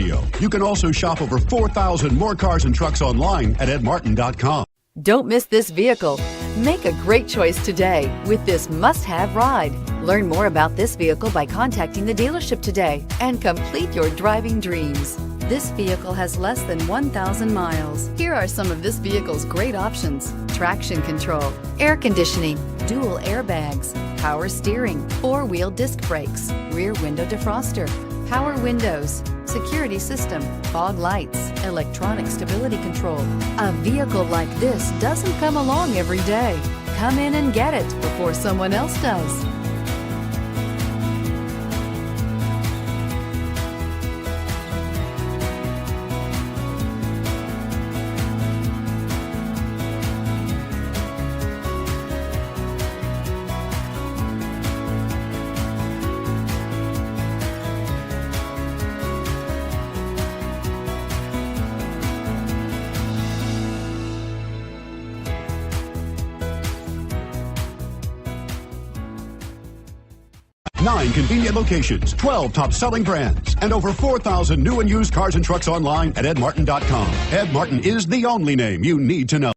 video. You can also shop over 4,000 more cars and trucks online at edmartin.com. Don't miss this vehicle. Make a great choice today with this must-have ride. Learn more about this vehicle by contacting the dealership today and complete your driving dreams. This vehicle has less than 1,000 miles. Here are some of this vehicle's great options: traction control, air conditioning, dual airbags, power steering, four-wheel disc brakes, rear window defroster, power windows, security system, fog lights, electronic stability control. A vehicle like this doesn't come along every day. Come in and get it before someone else does. Nine convenient locations, 12 top-selling brands, and over 4,000 new and used cars and trucks online at edmartin.com. Ed Martin is the only name you need to know.